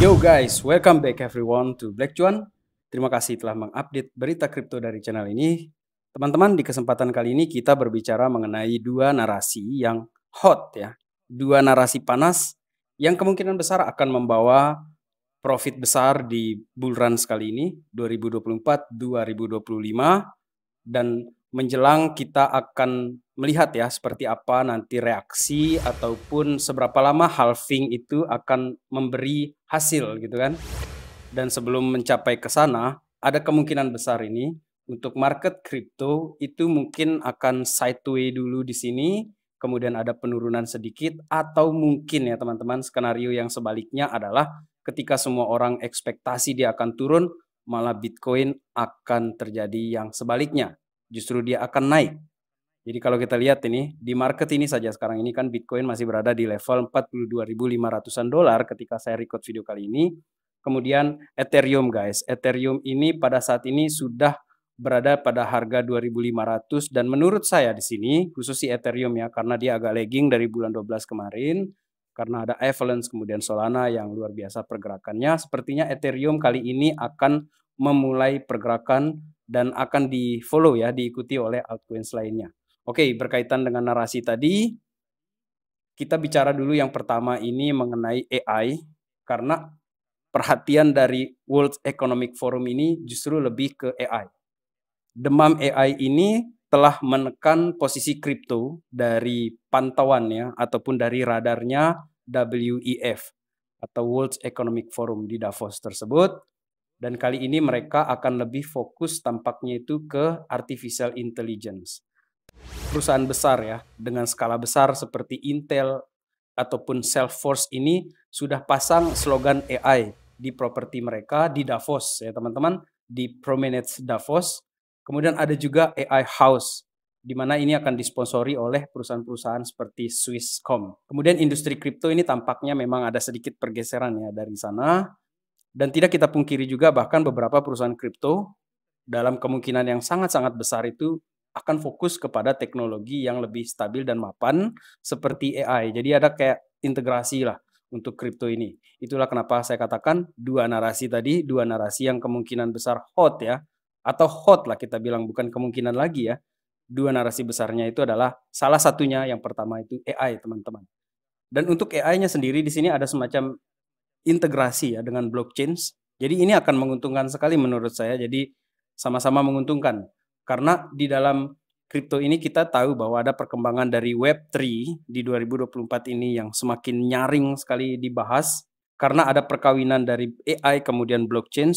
Yo guys, welcome back everyone to Black Cuan. Terima kasih telah mengupdate berita kripto dari channel ini. Teman-teman, di kesempatan kali ini kita berbicara mengenai dua narasi yang hot ya. Dua narasi panas yang kemungkinan besar akan membawa profit besar di bull run sekali ini 2024-2025, dan menjelang kita akan melihat ya seperti apa nanti reaksi ataupun seberapa lama halving itu akan memberi hasil gitu kan. Dan sebelum mencapai ke sana, ada kemungkinan besar ini untuk market kripto itu mungkin akan sideway dulu di sini, kemudian ada penurunan sedikit, atau mungkin ya teman-teman, skenario yang sebaliknya adalah ketika semua orang ekspektasi dia akan turun, malah Bitcoin akan terjadi yang sebaliknya. Justru dia akan naik. Jadi kalau kita lihat ini, di market ini saja sekarang ini kan Bitcoin masih berada di level 42.500-an dolar ketika saya record video kali ini. Kemudian Ethereum guys, Ethereum ini pada saat ini sudah berada pada harga 2.500, dan menurut saya di sini khusus si Ethereum ya, karena dia agak lagging dari bulan 12 kemarin karena ada Avalanche kemudian Solana yang luar biasa pergerakannya. Sepertinya Ethereum kali ini akan memulai pergerakan dan akan di-follow ya, diikuti oleh altcoins lainnya. Oke, berkaitan dengan narasi tadi, kita bicara dulu yang pertama ini mengenai AI, karena perhatian dari World Economic Forum ini justru lebih ke AI. Demam AI ini telah menekan posisi kripto dari pantauannya ataupun dari radarnya WEF atau World Economic Forum di Davos tersebut. Dan kali ini mereka akan lebih fokus tampaknya itu ke artificial intelligence. Perusahaan besar ya, dengan skala besar seperti Intel ataupun Salesforce ini sudah pasang slogan AI di properti mereka di Davos ya teman-teman, di Promenade Davos. Kemudian ada juga AI House, di mana ini akan disponsori oleh perusahaan-perusahaan seperti Swisscom. Kemudian industri kripto ini tampaknya memang ada sedikit pergeseran ya dari sana. Dan tidak kita pungkiri juga bahkan beberapa perusahaan kripto dalam kemungkinan yang sangat-sangat besar itu akan fokus kepada teknologi yang lebih stabil dan mapan seperti AI. Jadi ada kayak integrasi lah untuk kripto ini. Itulah kenapa saya katakan dua narasi tadi, dua narasi yang kemungkinan besar hot ya, atau hot lah kita bilang, bukan kemungkinan lagi ya. Dua narasi besarnya itu adalah salah satunya yang pertama itu AI teman-teman. Dan untuk AI-nya sendiri di sini ada semacam integrasi ya dengan blockchain. Jadi ini akan menguntungkan sekali menurut saya. Jadi sama-sama menguntungkan. Karena di dalam kripto ini kita tahu bahwa ada perkembangan dari Web3 di 2024 ini yang semakin nyaring sekali dibahas. Karena ada perkawinan dari AI kemudian blockchain,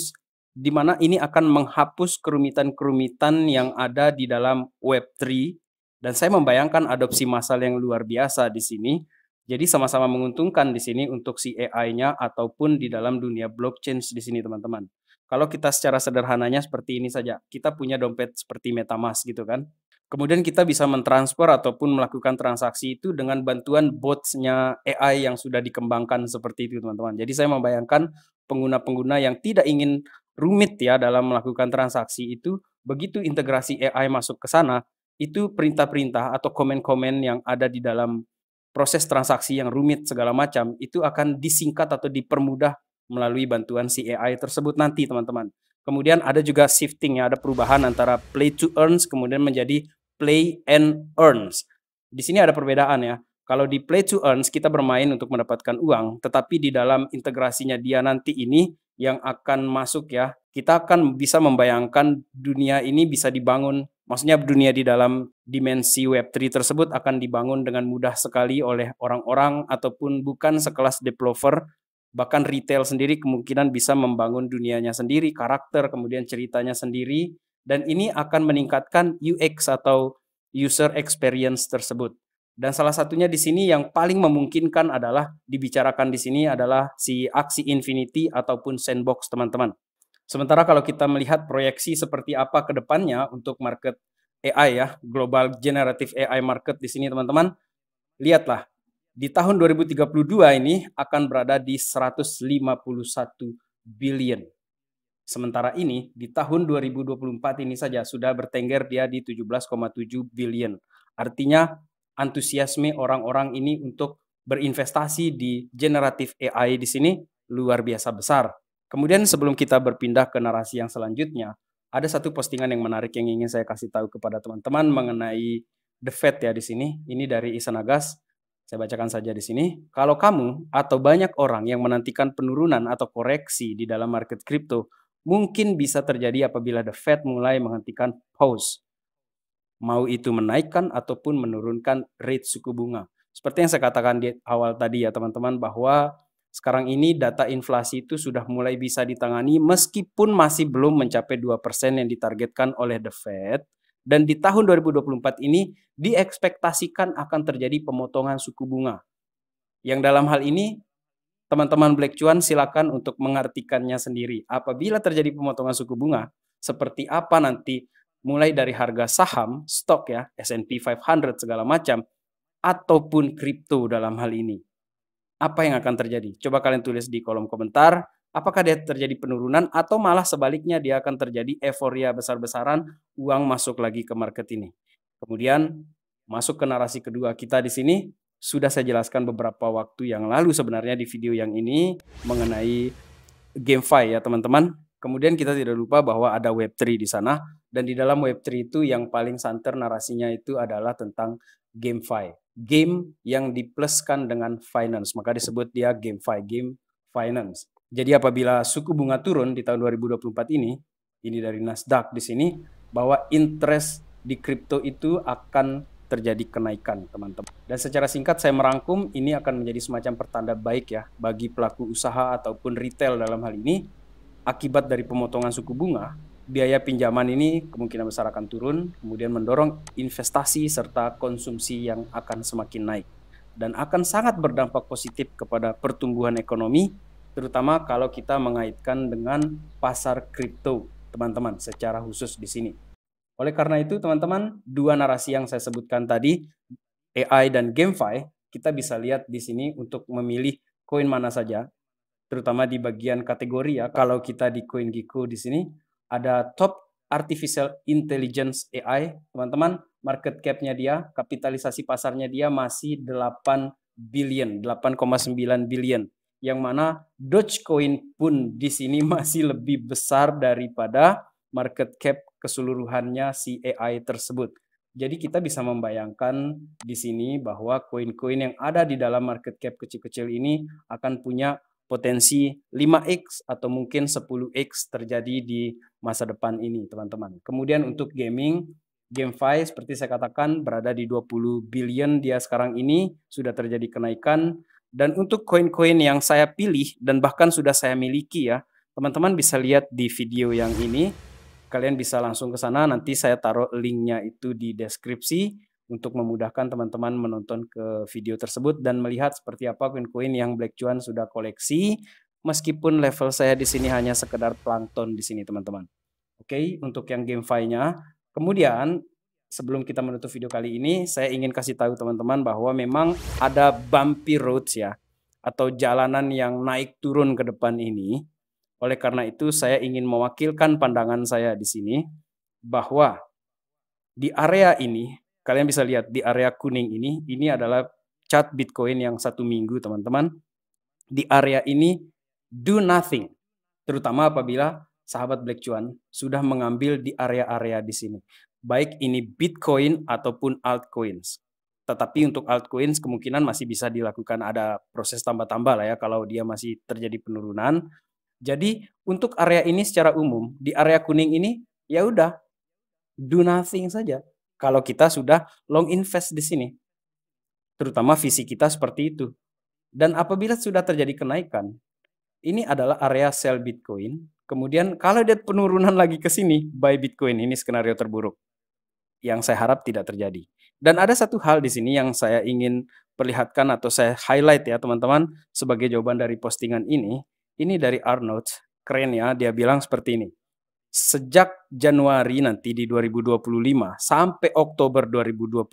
di mana ini akan menghapus kerumitan-kerumitan yang ada di dalam Web3. Dan saya membayangkan adopsi massal yang luar biasa di sini. Jadi sama-sama menguntungkan di sini untuk si AI-nya ataupun di dalam dunia blockchain di sini teman-teman. Kalau kita secara sederhananya seperti ini saja, kita punya dompet seperti MetaMask gitu kan. Kemudian kita bisa mentransfer ataupun melakukan transaksi itu dengan bantuan bots-nya AI yang sudah dikembangkan seperti itu teman-teman. Jadi saya membayangkan pengguna-pengguna yang tidak ingin rumit ya dalam melakukan transaksi itu, begitu integrasi AI masuk ke sana, itu perintah-perintah atau komen-komen yang ada di dalam proses transaksi yang rumit segala macam itu akan disingkat atau dipermudah melalui bantuan si AI tersebut nanti teman-teman. Kemudian ada juga shifting ya, ada perubahan antara play to earns kemudian menjadi play and earns. Di sini ada perbedaan ya. Kalau di play to earns kita bermain untuk mendapatkan uang, tetapi di dalam integrasinya dia nanti ini yang akan masuk ya, kita akan bisa membayangkan dunia ini bisa dibangun. Maksudnya dunia di dalam dimensi Web3 tersebut akan dibangun dengan mudah sekali oleh orang-orang ataupun bukan sekelas developer. Bahkan retail sendiri kemungkinan bisa membangun dunianya sendiri, karakter, kemudian ceritanya sendiri. Dan ini akan meningkatkan UX atau user experience tersebut. Dan salah satunya di sini yang paling memungkinkan adalah dibicarakan di sini adalah si Axie Infinity ataupun Sandbox teman-teman. Sementara kalau kita melihat proyeksi seperti apa ke depannya untuk market AI ya, global generative AI market di sini teman-teman, lihatlah di tahun 2032 ini akan berada di 151 billion. Sementara ini di tahun 2024 ini saja sudah bertengger dia di 17,7 billion. Artinya antusiasme orang-orang ini untuk berinvestasi di generative AI di sini luar biasa besar. Kemudian sebelum kita berpindah ke narasi yang selanjutnya, ada satu postingan yang menarik yang ingin saya kasih tahu kepada teman-teman mengenai The Fed ya di sini. Ini dari Ihsan Agas. Saya bacakan saja di sini. Kalau kamu atau banyak orang yang menantikan penurunan atau koreksi di dalam market kripto, mungkin bisa terjadi apabila The Fed mulai menghentikan pause. Mau itu menaikkan ataupun menurunkan rate suku bunga. Seperti yang saya katakan di awal tadi ya teman-teman, bahwa sekarang ini data inflasi itu sudah mulai bisa ditangani meskipun masih belum mencapai 2% yang ditargetkan oleh The Fed. Dan di tahun 2024 ini diekspektasikan akan terjadi pemotongan suku bunga. Yang dalam hal ini teman-teman Black Cuan silakan untuk mengartikannya sendiri. Apabila terjadi pemotongan suku bunga, seperti apa nanti mulai dari harga saham, stok ya, S&P 500 segala macam, ataupun kripto dalam hal ini. Apa yang akan terjadi? Coba kalian tulis di kolom komentar, apakah dia terjadi penurunan atau malah sebaliknya dia akan terjadi euforia besar-besaran, uang masuk lagi ke market ini. Kemudian masuk ke narasi kedua kita di sini, sudah saya jelaskan beberapa waktu yang lalu sebenarnya di video yang ini mengenai GameFi ya teman-teman. Kemudian kita tidak lupa bahwa ada Web3 di sana, dan di dalam Web3 itu yang paling santer narasinya itu adalah tentang GameFi. Game yang dipluskan dengan finance, maka disebut dia GameFi, game finance. Jadi apabila suku bunga turun di tahun 2024 ini dari Nasdaq di sini, bahwa interest di kripto itu akan terjadi kenaikan teman-teman. Dan secara singkat saya merangkum, ini akan menjadi semacam pertanda baik ya bagi pelaku usaha ataupun retail dalam hal ini. Akibat dari pemotongan suku bunga, biaya pinjaman ini kemungkinan besar akan turun, kemudian mendorong investasi serta konsumsi yang akan semakin naik. Dan akan sangat berdampak positif kepada pertumbuhan ekonomi, terutama kalau kita mengaitkan dengan pasar kripto, teman-teman, secara khusus di sini. Oleh karena itu, teman-teman, dua narasi yang saya sebutkan tadi, AI dan GameFi, kita bisa lihat di sini untuk memilih koin mana saja, terutama di bagian kategori ya. Kalau kita di CoinGecko di sini ada top artificial intelligence AI, teman-teman, market cap-nya dia, kapitalisasi pasarnya dia masih 8 billion, 8,9 billion. Yang mana Dogecoin pun di sini masih lebih besar daripada market cap keseluruhannya si AI tersebut. Jadi kita bisa membayangkan di sini bahwa koin-koin yang ada di dalam market cap kecil-kecil ini akan punya potensi 5x atau mungkin 10x terjadi di masa depan ini, teman-teman. Kemudian untuk gaming, GameFi seperti saya katakan berada di 20 billion dia sekarang ini, sudah terjadi kenaikan. Dan untuk koin-koin yang saya pilih dan bahkan sudah saya miliki ya, teman-teman bisa lihat di video yang ini. Kalian bisa langsung ke sana, nanti saya taruh linknya itu di deskripsi untuk memudahkan teman-teman menonton ke video tersebut dan melihat seperti apa koin-koin yang Black Cuan sudah koleksi, meskipun level saya di sini hanya sekedar plankton di sini, teman-teman. Oke, untuk yang GameFi-nya. Kemudian sebelum kita menutup video kali ini, saya ingin kasih tahu teman-teman bahwa memang ada bumpy roads ya, atau jalanan yang naik turun ke depan ini. Oleh karena itu saya ingin mewakilkan pandangan saya di sini bahwa di area ini, kalian bisa lihat di area kuning ini adalah chart Bitcoin yang 1 minggu, teman-teman. Di area ini, do nothing. Terutama apabila sahabat Black Cuan sudah mengambil di area-area di sini. Baik ini Bitcoin ataupun altcoins. Tetapi untuk altcoins kemungkinan masih bisa dilakukan, ada proses tambah-tambah lah ya kalau dia masih terjadi penurunan. Jadi untuk area ini secara umum, di area kuning ini, ya udah, do nothing saja. Kalau kita sudah long invest di sini, terutama visi kita seperti itu. Dan apabila sudah terjadi kenaikan, ini adalah area sell Bitcoin. Kemudian kalau dia penurunan lagi ke sini, buy Bitcoin. Ini skenario terburuk yang saya harap tidak terjadi. Dan ada satu hal di sini yang saya ingin perlihatkan atau saya highlight ya teman-teman sebagai jawaban dari postingan ini. Ini dari Arnold, keren ya, dia bilang seperti ini. Sejak Januari nanti di 2025 sampai Oktober 2025,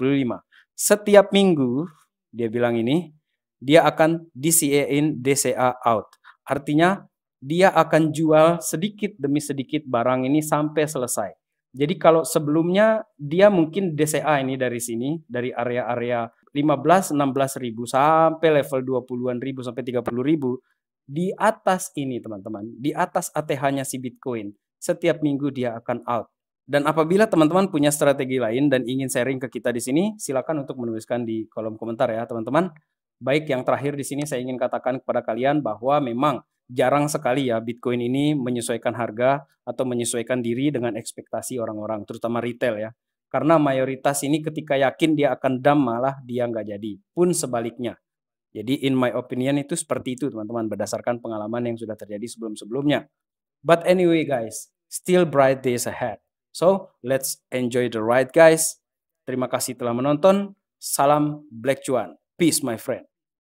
setiap minggu dia bilang ini, dia akan DCA in, DCA out. Artinya dia akan jual sedikit demi sedikit barang ini sampai selesai. Jadi kalau sebelumnya dia mungkin DCA ini dari sini, dari area-area 15-16 ribu sampai level 20-an ribu sampai 30 ribu, Di atas ini teman-teman, di atas ATH-nya si Bitcoin, setiap minggu dia akan out. Dan apabila teman-teman punya strategi lain dan ingin sharing ke kita di sini, silakan untuk menuliskan di kolom komentar ya teman-teman. Baik, yang terakhir di sini saya ingin katakan kepada kalian bahwa memang jarang sekali ya Bitcoin ini menyesuaikan harga atau menyesuaikan diri dengan ekspektasi orang-orang, terutama retail ya. Karena mayoritas ini ketika yakin dia akan dump malah dia nggak jadi. Pun sebaliknya. Jadi in my opinion itu seperti itu teman-teman berdasarkan pengalaman yang sudah terjadi sebelum-sebelumnya. But anyway guys, still bright days ahead. So let's enjoy the ride guys. Terima kasih telah menonton. Salam Black Cuan. Peace my friend.